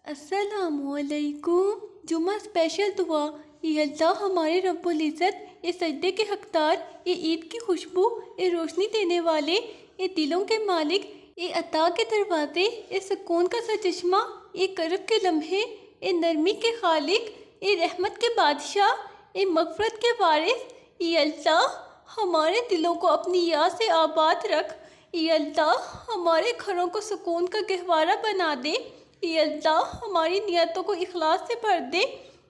अस्सलामुअलैकुम। जुम्मा स्पेशल दुआ। ये अल्लाह हमारे रब्बुल इज़्ज़त, ये सजदे के हकदार, ये ईद की खुशबू, ये रोशनी देने वाले, ये दिलों के मालिक, ये अता के दरवाजे, ये सुकून का सचश्मा, ये करब के लम्हे, ये नरमी के खालिक, ये रहमत के बादशाह, ये मग़फ़िरत के वारिस। ये अल्लाह हमारे दिलों को अपनी याद से आबाद रख। ये अल्लाह हमारे घरों को सुकून का गहवारा बना दे। ये अल्लाह हमारी नियतों को इखलास से भर दे।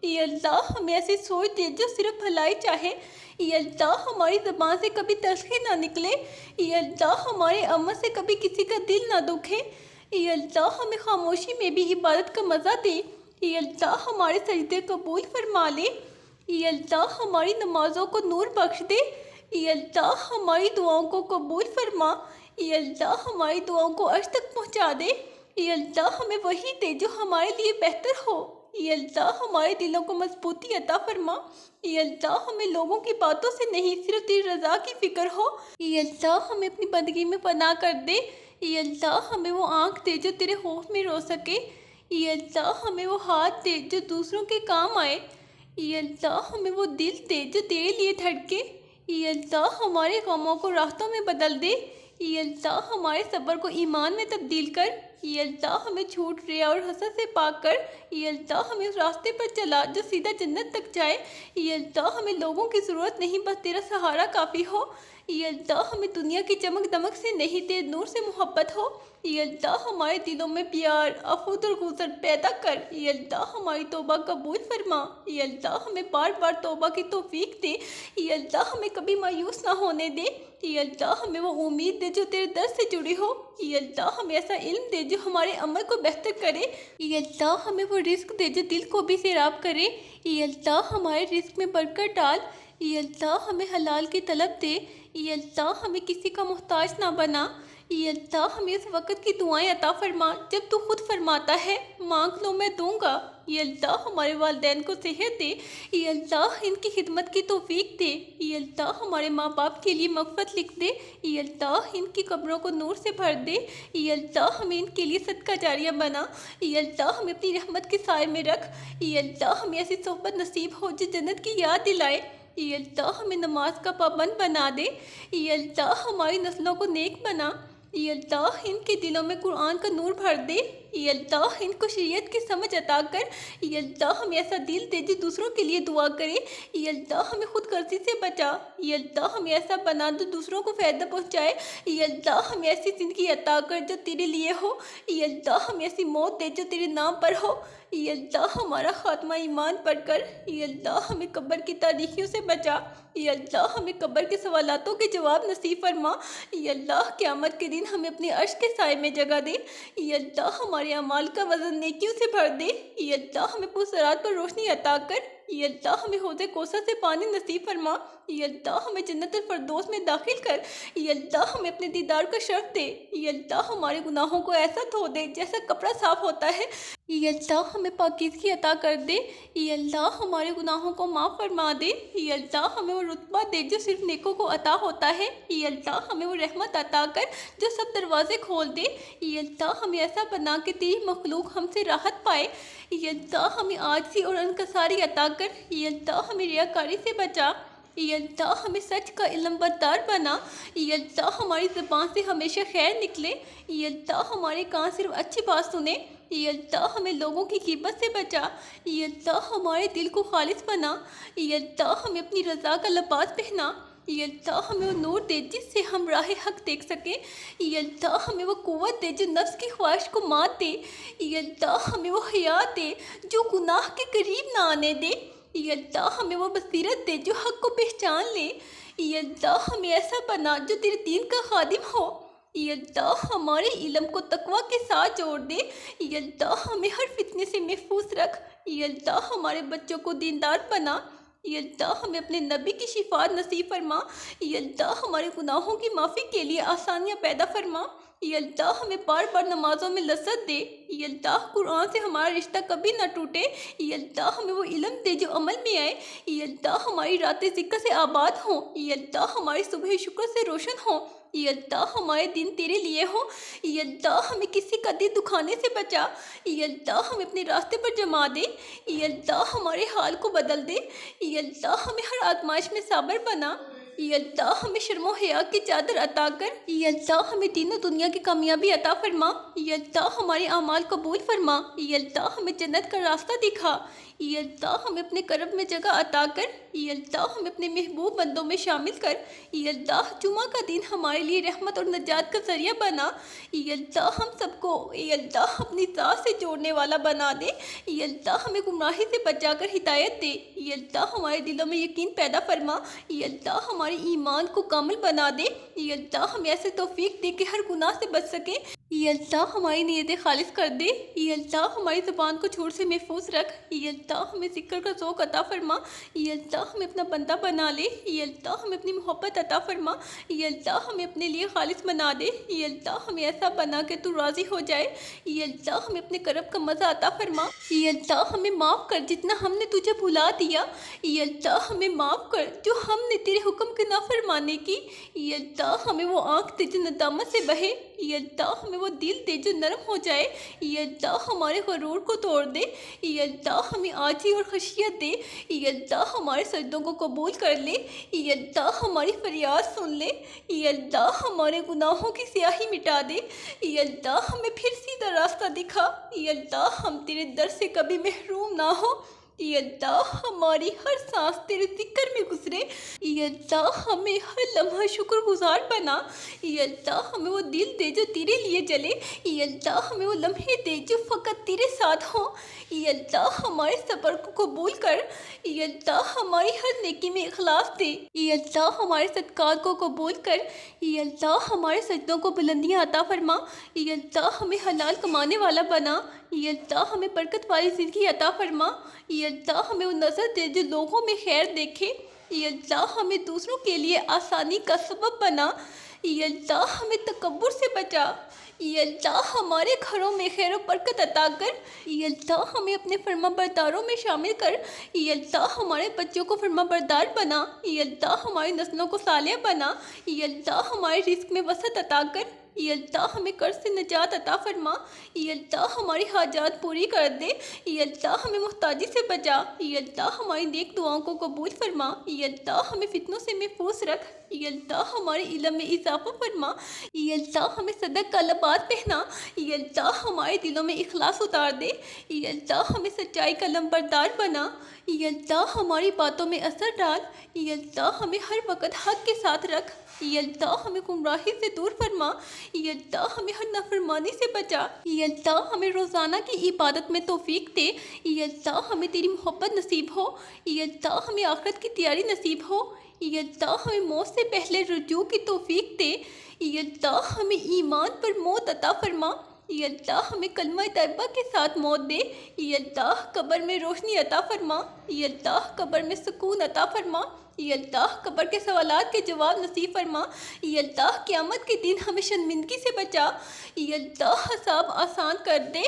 ये अल्लाह हमें ऐसी सोच दे जो सिर्फ भलाई चाहे। ये अल्लाह हमारी ज़बान से कभी तलख़ी ना निकले। ये अल्लाह हमारे अमल से कभी किसी का दिल ना दुखे। ये अल्लाह हमें खामोशी में भी इबादत का मज़ा दे। ये अल्लाह हमारे सजदे कबूल फरमा ले। ये अल्लाह हमारी नमाज़ों को नूर बख्श दे। ये अल्लाह हमारी दुआओं को कबूल फरमा। ये अल्लाह हमारी दुआओं को अर्श तक पहुँचा दे। ये अल्लाह हमें वही दे जो हमारे लिए बेहतर हो। ये अल्लाह हमारे दिलों को मजबूती अता फरमा। ये अल्लाह हमें लोगों की बातों से नहीं, सिर्फ तेरी रज़ा की फ़िक्र हो। ये अल्लाह हमें अपनी बंदगी में पनाह कर दे। ये अल्लाह हमें वो आँख दे जो तेरे खौफ में रो सके। ये अल्लाह हमें वो हाथ दे जो दूसरों के काम आए। ये अल्लाह हमें वो दिल दे जो तेरे लिए धड़के। ये अल्लाह हमारे गमों को राहतों में बदल दे। ये अल्लाह हमारे सब्र को ईमान में तब्दील कर। ये अल्लाह हमें झूठ, रिया और हसद से पाक कर। ये अल्लाह हमें उस रास्ते पर चला जो सीधा जन्नत तक जाए। ये अल्लाह हमें लोगों की ज़रूरत नहीं, बस तेरा सहारा काफ़ी हो। ये अल्लाह हमें दुनिया की चमक दमक से नहीं, तेरे नूर से मोहब्बत हो। ये अल्लाह हमारे दिलों में प्यार, अफूद और गुज़र पैदा कर। ये अल्लाह हमारी तौबा कबूल फरमा। ये अल्लाह हमें बार बार तौबा की तौफीक दे। ये अल्लाह हमें कभी मायूस ना होने दे। ये अल्लाह हमें वो उम्मीद दे जो तेरे दर से जुड़ी हो। ये अल्लाह हमें ऐसा इल्म दे जो हमारे अमल को बेहतर करे। ये अल्लाह हमें वो रिस्क दे जो दिल को भी सैराब करे। ये अल्लाह हमारे रिस्क में बरकत डाल। ये अल्लाह हमें हलाल की तलब दे। ये अल्लाह हमें किसी का मोहताज ना बना। ये अल्लाह हमें उस वक़्त की दुआएं अता फरमा जब तू खुद फरमाता है, मांग लो मैं दूंगा। ये अल्लाह हमारे वालिदैन को सेहत दे। ये अल्लाह इनकी खिदमत की तौफीक दे। ये अल्लाह हमारे माँ बाप के लिए मग़फ़िरत लिख दे। ये अल्लाह इनकी कब्रों को नूर से भर दे। ये अल्लाह हमें इनके लिए सदका जारिया बना। ये अल्लाह हमें अपनी रहमत के साए में रख। ये अल्लाह हमें ऐसी सोहबत नसीब हो जो जन्नत की याद दिलाए। ये अल्लाह हमें नमाज का पाबंद बना दे। ये अल्लाह हमारी नस्लों को नेक बना। ये अल्लाह इनके दिलों में कुरान का नूर भर दे। ये अल्लाह इनको शरीयत की समझ अता कर। ये अल्लाह हमें ऐसा दिल दे जो दूसरों के लिए दुआ करे। ये अल्लाह हमें खुद गर्जी से बचा। ये अल्लाह हमें ऐसा बना जो दूसरों को फ़ायदा पहुँचाए। ये अल्लाह हमें ऐसी ज़िंदगी अता कर जो तेरे लिए हो। ये अल्लाह हमें ऐसी मौत दे जो तेरे नाम पर हो। ये अल्लाह हमारा ख़ात्मा ईमान पर कर। ये अल्लाह हमें कब्र की तारीखियों से बचा। ये अल्लाह हमें कब्र के सवालातों के जवाब नसीब फरमा। ये अल्लाह क़यामत के दिन हमें अपने अर्श के साए में जगह दे। ये अल्लाह हमारे अमाल का वज़न नेकियों से भर दे। ये अल्लाह हमें पुरसरात पर रोशनी अता कर। ये अल्लाह हमें हौज़े कौसर से पानी नसीब फरमा। ये अल्लाह हमें जन्नतुल फ़िरदौस में दाखिल कर। ये अल्लाह हमें अपने दीदार का शर्फ दे। ये अल्लाह हमारे गुनाहों को ऐसा धो दे जैसा कपड़ा साफ़ होता है। ये अल्लाह हमें पाकीज़गी अता कर दे। ये अल्लाह हमारे गुनाहों को माफ़ फरमा दे। ये अल्लाह हमें वो रुतबा दे जो सिर्फ नेकों को अता होता है। ये अल्लाह हमें वो रहमत अता कर जो सब दरवाज़े खोल दे। ये अल्लाह हमें ऐसा बना कि तेरी मखलूक हमसे राहत पाए। ये अल्लाह हमें आजिज़ी और इनकसारी अता कर। ये अल्लाह हमें रियाकारी से बचा। ये अल्लाह हमें सच का इल्म बरदार बना। ये अल्लाह हमारी ज़बान से हमेशा खैर निकले। ये अल्लाह हमारे कान सिर्फ अच्छी बात सुने। ये अल्लाह हमें लोगों की ग़ीबत से बचा। ये अल्लाह हमारे दिल को खालिस बना। ये अल्लाह हमें अपनी रज़ा का लिबास पहना। ये अल्लाह हमें वो नूर दे जिससे हम राह हक देख सकें। ये अल्लाह हमें वो क़ुव्वत दे जो नफ्स की ख्वाहिश को मात दे। ये अल्लाह हमें वो हयात दे जो गुनाह के करीब ना आने दे। ये अल्लाह हमें वो बसीरत दे जो हक़ को पहचान ले। ये अल्लाह हमें ऐसा बना जो तेरे दीन का खादिम हो। ये अल्लाह हमारे इल्म को तकवा के साथ जोड़ दे। ये अल्लाह हमें हर फितने से महफूज रख। ये अल्लाह हमारे बच्चों को दीनदार बना। ये अल्लाह हमें अपने नबी की शिफात नसीब फरमा। ये अल्लाह हमारे गुनाहों की माफ़ी के लिए आसानियाँ पैदा फरमा। ये अल्लाह हमें बार बार नमाज़ों में लज़्ज़त दे। ये अल्लाह कुरान से हमारा रिश्ता कभी ना टूटे। ये अल्लाह हमें वो इल्म दे जो अमल में आए। ये अल्लाह हमारी रातें ज़िक्र से आबाद हों। ये अल्लाह हमारी सुबह शुक्र से रोशन हों। ये अल्लाह हमारे दिन तेरे लिए हो। ये अल्लाह हमें किसी का दिल दुखाने से बचा। ये अल्लाह हमें अपने रास्ते पर जमा दे। ये अल्लाह हमारे हाल को बदल दे। ये अल्लाह हमें हर आजमाइश में साबर बना। ये अल्लाह हमें शर्मो हया की चादर अता कर। ये अल्लाह हमें तीनों दुनिया की कामयाबी अता फरमा। ये अल्लाह हमारे अमाल कबूल फरमा। ये अल्लाह हमें जन्नत का रास्ता दिखा। ये अल्लाह हमें अपने करब में जगह अता कर। ये अल्लाह हमें अपने महबूब बंदों में शामिल कर। ये अल्लाह जुमा का दिन हमारे लिए रहमत और नजात का जरिया बना। ये अल्लाह हम सबको ये अल्लाह अपनी ज़ात से जोड़ने वाला बना दे। ये अल्लाह हमें गुमराही से बचाकर हिदायत दे। ये अल्लाह हमारे दिलों में यकीन पैदा फरमा। ये अल्लाह हमारे ईमान को कामिल बना दे। ये अल्लाह हमें ऐसे तौफीक दे कि हर गुनाह से बच सके। ये अल्लाह हमारी नीयतें खालिस कर दे। ये अल्लाह हमारी ज़ुबान को झूठ से महफूज रख। ये अल्लाह हमें ज़िक्र का ज़ौक़ अता फरमा। ये अल्लाह हमें अपना बंदा बना ले। ये अल्लाह हमें अपनी मोहब्बत अता फरमा। ये अल्लाह हमें अपने लिए खालिस बना दे। ये अल्लाह हमें ऐसा बना के तू राज़ी हो जाए। ये अल्लाह हमें अपने करब का मज़ा अता फरमा। ये अल्लाह हमें माफ़ कर जितना हमने तुझे भुला दिया। ये अल्लाह हमें माफ़ कर जो हमने तेरे हुक्म के नाफरमाने की। ये अल्लाह हमें वो आँख दे जो नदामत से बहे। ये अल्लाह हमें वो दिल दे जो नरम हो जाए। ये अल्लाह हमारे गरूर को तोड़ दे। ये अल्लाह हमें आजी और खशियत दे। ये अल्लाह हमारे सजदों को कबूल कर ले। ये अल्लाह हमारी फरियाद सुन ले। ये अल्लाह हमारे गुनाहों की स्याही मिटा दे। ये अल्लाह हमें फिर सीधा रास्ता दिखा। ये अल्लाह हम तेरे दर से कभी महरूम ना हो। ये अल्लाह हमारी हर सांस तेरे जिक्र में गुजरे। ये अल्लाह हमें हर लम्हा शुक्रगुजार बना। ये अल्लाह हमें वो दिल दे जो तेरे लिए जले। ये अल्लाह हमें वो लम्हे दे जो फ़कत तेरे साथ हों। ये अल्लाह हमारे सब्र को कबूल कर। ये अल्लाह हमारी हर नेकी में इखलास दे। ये अल्लाह हमारे सदक़ात को कबूल कर। ये अल्लाह हमारे सजदों को बुलंदियाँ अता फरमा। ये अल्लाह हमें हलाल कमाने वाला बना। ये अल्लाह हमें बरकत वाली ज़िंदगी अता फरमा। ये अल्लाह हमें वो नज़र दे जो लोगों में खैर देखे। ये अल्लाह हमें दूसरों के लिए आसानी का सबब बना। ये अल्लाह हमें तकब्बुर से बचा। ये अल्लाह हमारे घरों में खैर और बरकत अता कर। ये अल्लाह हमें अपने फर्मा बरदारों में शामिल कर। ये अल्लाह हमारे बच्चों को फर्मा बरदार बना। ये अल्लाह हमारी नस्लों को सालिया बना। ये अल्लाह हमारे रिस्क में वसअत अता कर। ये अल्लाह हमें कर्ज से निजात अता फरमा। ये अल्लाह हमारी हाजात पूरी कर दे। ये अल्लाह हमें मुहताजी से बचा। ये अल्लाह हमारी नेक दुआओं को कबूल फरमा। ये अल्लाह हमें फितनों से महफूज रख। ये अल्लाह हमारे इल्म में इजाफा फरमा। ये अल्लाह हमें सदक का लबास पहना। ये अल्लाह हमारे दिलों में इखलास उतार दे। ये अल्लाह हमें सच्चाई का लंबरदार बना। ये अल्लाह हमारी बातों में असर डाल। ये अल्लाह हमें हर वक्त हक के साथ रख। ये अल्लाह हमें गुमराही से दूर फरमा। ये अल्लाह हमें हर नाफरमानी से बचा। ये अल्लाह हमें रोज़ाना की इबादत में तौफीक दे। ये अल्लाह हमें तेरी मोहब्बत नसीब हो। ये अल्लाह हमें आखिरत की तैयारी नसीब हो। ये अल्लाह हमें मौत से पहले रुजू की तौफीक दे। ये अल्लाह हमें ईमान पर मौत अता फरमा। ये अल्लाह हमें कलमा तैयबा के साथ मौत दे। ये अल्लाह कब्र में रोशनी अता फरमा। ये अल्लाह कब्र में सुकून अता फरमा। ये अल्लाह कब्र के सवालात के जवाब नसीब फरमा। ये अल्लाह क़यामत के दिन हमें शर्मिंदगी से बचा। ये अल्लाह हिसाब आसान कर दे।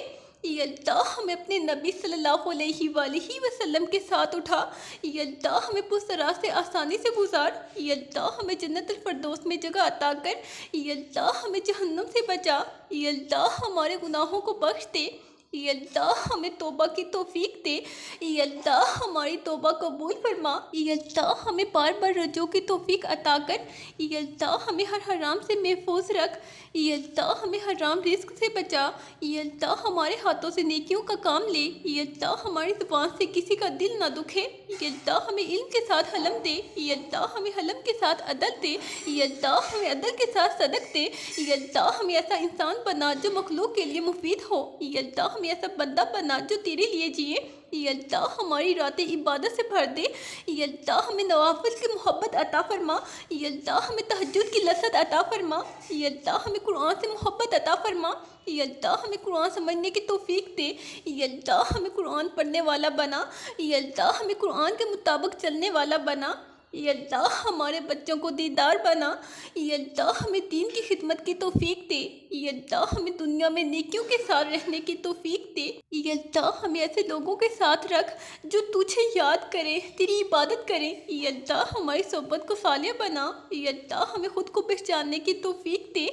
ये अल्लाह हमें अपने नबी सल्लल्लाहु अलैहि वसल्लम के साथ उठा। ये अल्लाह हमें पुस्तरा से आसानी से गुजार। ये अल्लाह हमें जन्नतुल फरदौस में जगह अता कर। ये अल्लाह हमें जहन्नम से बचा। ये अल्लाह हमारे गुनाहों को बख्श दे। ये अल्लाह हमें तौबा की तौफीक दे। ये अल्लाह हमारी तौबा कबूल फरमा। ये अल्लाह हमें बार बार रजू की तौफीक अता कर। ये अल्लाह हमें हर हराम से महफूज रख। ये अल्लाह हमें हराम रिस्क से बचा। ये अल्लाह हमारे हाथों से नेकियों का काम ले। ये अल्लाह हमारी ज़ुबान से किसी का दिल ना दुखे। ये अल्लाह हमें इल्म के साथ हलम दे। ये अल्लाह हमें हलम के साथ अदल दे। ये अल्लाह हमें अदल के साथ सदक दे। ये अल्लाह हमें ऐसा इंसान बना जो मखलूक के लिए मुफीद हो। ये अल्लाह हमें ऐसा बंदा बना जो तेरे लिए जिए। ये अल्लाह हमारी रातें इबादत से भर दे। ये अल्लाह हमें नवाफिल की मोहब्बत अता फरमा। ये अल्लाह हमें तहज्जुद की लज़्ज़त अता फरमा। ये अल्लाह हमें कुरान से मोहब्बत अता फरमा। ये अल्लाह हमें कुरान समझने की तौफीक दे। ये अल्लाह हमें कुरान पढ़ने वाला बना। ये अल्लाह हमें कुरान के मुताबिक चलने वाला बना। ये अल्लाह हमारे बच्चों को दीदार बना। ये अल्लाह हमें दीन की खिदमत की तौफीक दे। ये अल्लाह हमें दुनिया में नेकियों के साथ रहने की तौफीक दे। ये अल्लाह हमें ऐसे लोगों के साथ रख जो तुझे याद करें, तेरी इबादत करें। ये अल्लाह हमारी सोहबत को सालिया बना। ये अल्लाह हमें ख़ुद को पहचानने की तौफीक दे।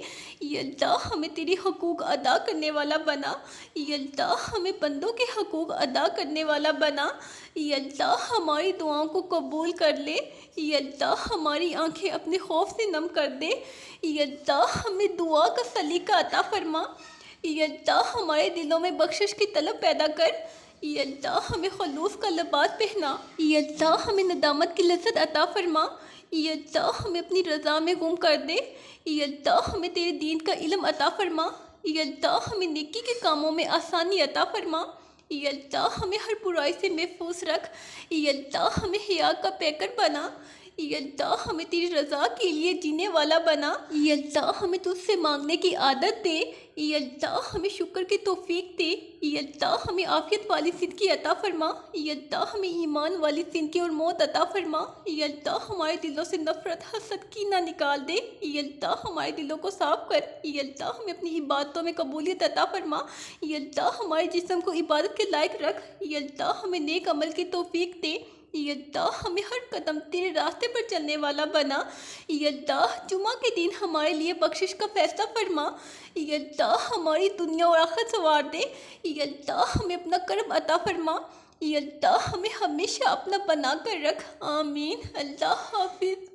ये अल्लाह हमें तेरी हकूक़ अदा करने वाला बना। ये अल्लाह हमें बंदों के हकूक़ अदा करने वाला बना। ये अल्लाह हमारी दुआओं को कबूल कर ले। ये अल्लाह हमारी आँखें अपने खौफ से नम कर दे। ये अल्लाह हमें दुआ का सलीका अता फरमा। ये अल्लाह हमारे दिलों में बख्शिश की तलब पैदा कर। ये अल्लाह हमें खलूस का लिबास पहना। ये अल्लाह हमें नदामत की लज्जत अता फरमा। ये अल्लाह हमें अपनी रज़ा में गुम कर दे। ये अल्लाह हमें तेरे दीन का इल्म अता फरमा। ये अल्लाह हमें नेकी के कामों में आसानी अता फरमा। ये अल्लाह हमें हर बुराई से महफूज रख। ये अल्लाह हमें हिया का पैकर बना। ये अल्लाह हमें तेरी रज़ा के लिए जीने वाला बना। ये अल्लाह हमें तुझसे मांगने की आदत दे। ये अल्लाह हमें शुक्र की तौफीक दे। ये अल्लाह हमें आफियत वाली ज़िंदगी अता फरमा। ये अल्लाह हमें ईमान वाली ज़िंदगी और मौत अता फरमा। ये अल्लाह हमारे दिलों से नफ़रत, हसद, कीना निकाल दे। ये अल्लाह हमारे दिलों को साफ कर। ये अल्लाह हमें अपनी इबादतों में कबूलियत अता फरमा। ये अल्लाह हमारे जिस्म को इबादत के लायक रख। ये अल्लाह हमें नेक अमल की तौफीक दे। ये अल्लाह हमें हर कदम तेरे रास्ते पर चलने वाला बना। ये अल्लाह जुमा के दिन हमारे लिए बख्शिश का फैसला फरमा। ये अल्लाह हमारी दुनिया और आखिरत संवार दे। ये अल्लाह हमें अपना करम अता फरमा। ये अल्लाह हमें हमेशा अपना बना कर रख। आमीन। अल्लाह हाफिज़।